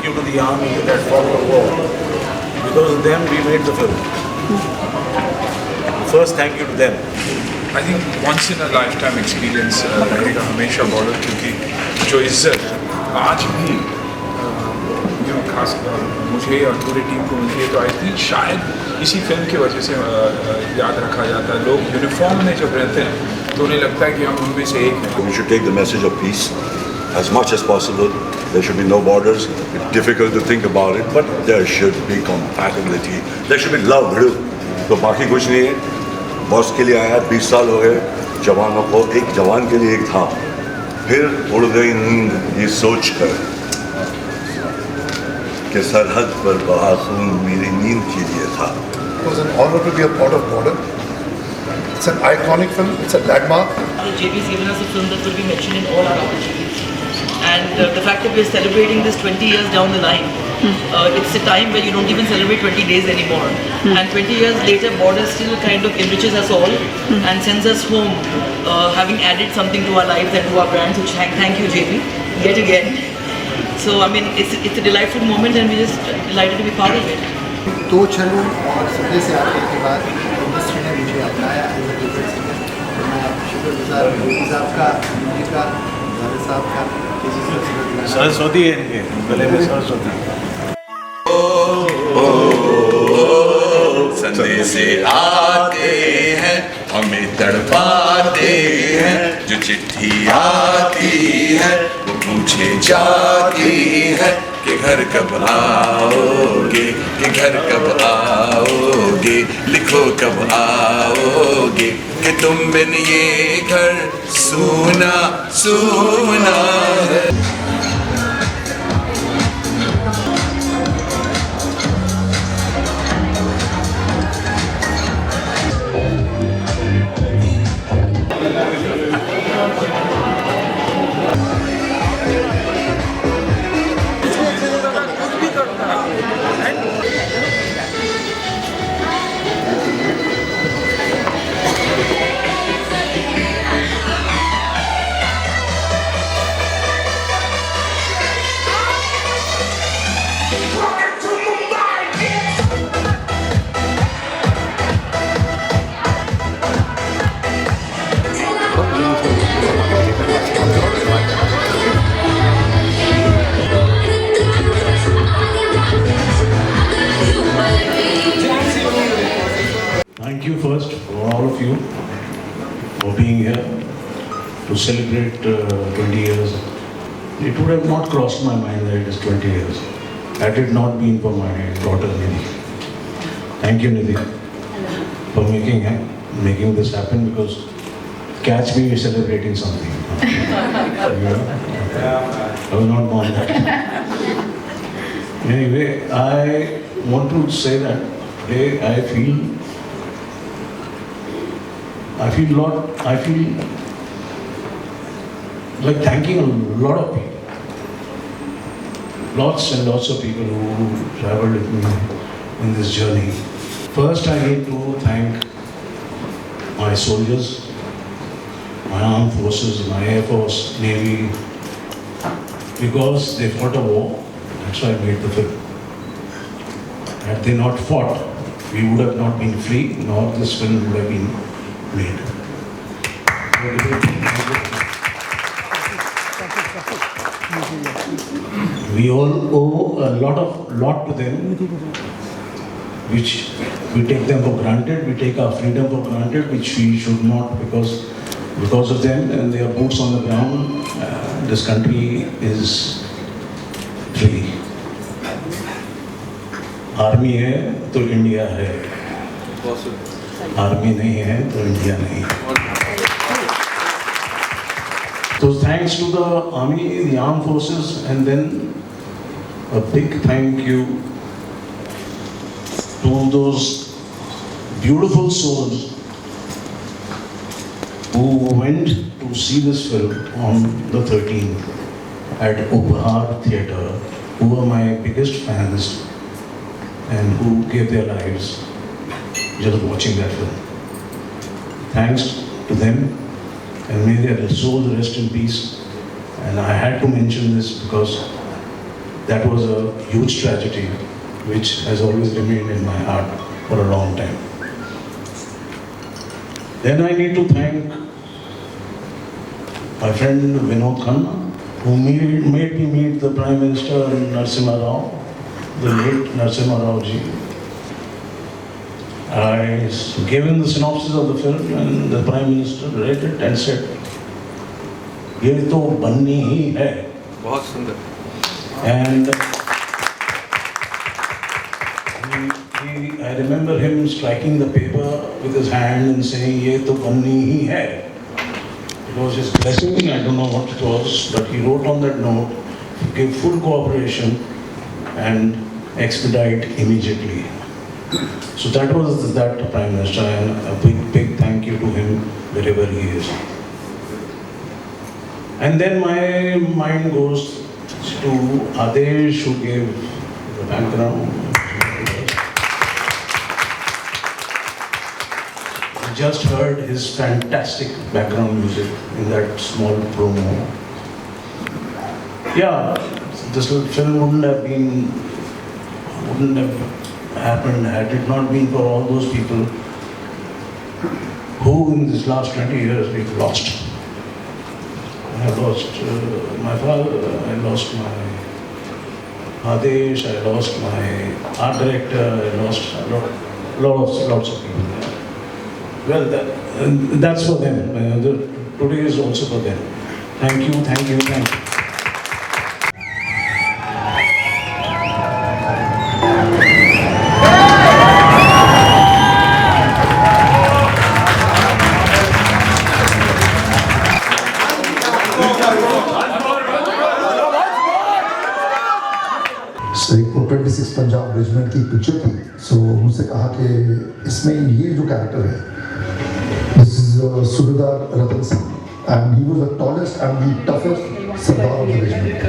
you to the army that fought the war. Because of them, we made the film. First, thank you to them. I think once in a lifetime experience रहेगा हमेशा border, क्योंकि जो इज्जत आज भी खास मुझे और पूरी टीम को मिली है, तो आई थिंक शायद इसी फिल्म की वजह से याद रखा जाता है. लोग यूनिफॉर्म में जब रहते हैं तो उन्हें लगता है कि हम उनमें से एक हैं. We should take the message of peace as much as possible. There should be no borders. It's difficult to think about it, but there should be compatibility. There should be love. तो बाकी कुछ नहीं है. Boss के लिए आया, 20 साल हो गए. जवानों को, एक जवान के लिए एक था. फिर उड़ गई नींद ये सोच कर कि सरहद पर बहा खून मेरी नींद के लिए था. It was an honor to be a part of Border. It's an iconic film. It's a landmark. JB has given us a film that will be mentioned in all our opportunities. And the fact that we're celebrating this 20 years down the line, it's a time where you don't even celebrate 20 days anymore. And 20 years later, Border still kind of enriches us all and sends us home, having added something to our lives and to our brands, which thank you, JB, yet again. So, I mean, it's a delightful moment and we're just delighted to be part of it. दो चलूं और सदे से आने के बाद industry ने मुझे अपनाया एज ए फेवरेट सिंगर. मैं शुक्रगुजार हूँ मोदी साहब का, मोदी का, दादा साहब का. सरस्वती है इनके गले में, सरस्वती. संदेश आते हैं हमें तड़पाते हैं, जो चिट्ठी आती है वो पूछे जाती है कि घर कब आओगे, कि घर कब आओगे, लिखो कब आओगे, कि तुम बिन ये घर सूना सूना है. Thank you first for all of you for being here to celebrate 20 years. It would have not crossed my mind that it is 20 years had it not been for my daughter Nidhi. Thank you, Nidhi, for making this happen, because catch me celebrating something. I will not want that. Anyway, I want to say that today I feel like thanking a lot of people. Lots and lots of people who traveled with me in this journey. First, I need to thank my soldiers, my armed forces, my Air Force, Navy, because they fought a war. That's why I made the film. Had they not fought, we would have not been free, nor this film would have been made. We all owe a lot to them, which we take them for granted. We take our freedom for granted, which we should not, because of them and their boots on the ground, this country is free. Army है तो India है, army नहीं है तो India नहीं. So thanks to the army, the armed forces, and then a big thank you to those beautiful souls who went to see this film on the 13th at Upahar Theatre, who were my biggest fans and who gave their lives just watching that film. Thanks to them, and may their souls rest in peace. And I had to mention this because that was a huge tragedy which has always remained in my heart for a long time. Then I need to thank my friend Vinod Khanna, who made me meet the Prime Minister Narasimha Rao, the late Narasimha Rao ji. I gave him the synopsis of the film and the Prime Minister read it and said, "ये तो बन्नी ही है." बहुत सुंदर. And I remember him striking the paper with his hand and saying, "ये तो बन्नी ही है." It was his blessing, I don't know what it was, but he wrote on that note, give full cooperation and expedite immediately. So that was that Prime Minister, and a big thank you to him wherever he is. And then my mind goes to Adesh, who gave the background. I just heard his fantastic background music in that small promo. Yeah, this film wouldn't have happened had it not been for all those people who in these last 20 years we've lost. I have lost my father, I lost my Adesh, I lost my art director, I lost lots of people. Well, that's for them. Today is also for them. Thank you, thank you, thank you. एक 26 Punjab regiment की picture थी. सो मुझसे कहा कि इसमें ये जो character है, this is subedar Ratan Singh, and he was the tallest and the toughest sardar of the regiment.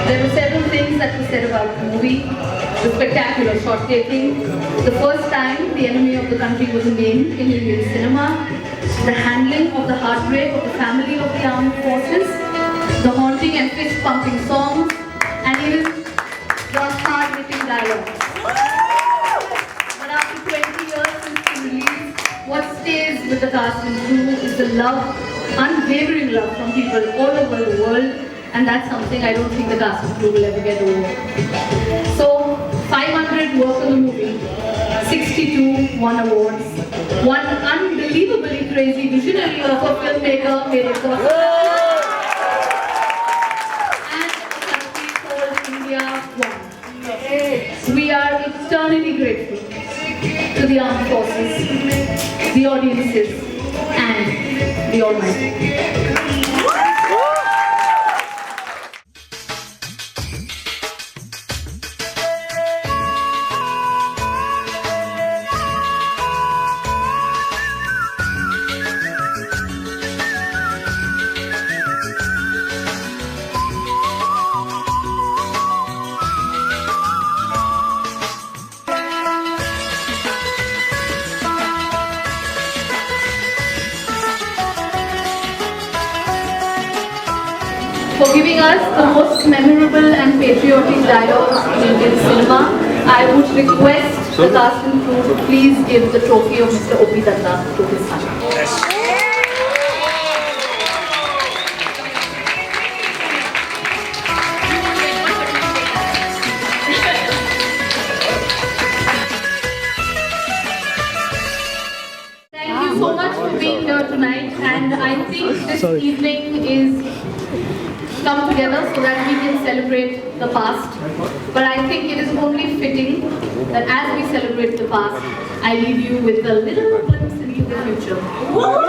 There were several things that were said about the movie. The spectacular shot taking, the first time the enemy of the country was named in Indian cinema, the handling of the heartbreak of the family of the armed forces, the haunting and fist-pumping songs, and even the hard-hitting dialogue. But after 20 years since the release, what stays with the cast and crew is the love, unwavering love from people all over the world, and that's something I don't think the cast and crew will ever get over. So, 500 worked on the movie, 62 won awards, one unbelievably crazy visionary of a filmmaker made it possible. We are eternally grateful to the armed forces, the audiences, and the Almighty. For giving us the most memorable and patriotic dialogues in Indian cinema, I would request the cast and crew to please give the trophy of Mr. O.P. Datta to his son. Thank you so much for being here tonight, and I think this evening is come together so that we can celebrate the past. But I think it is only fitting that as we celebrate the past, I leave you with a little glimpse into the future. Once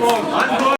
more.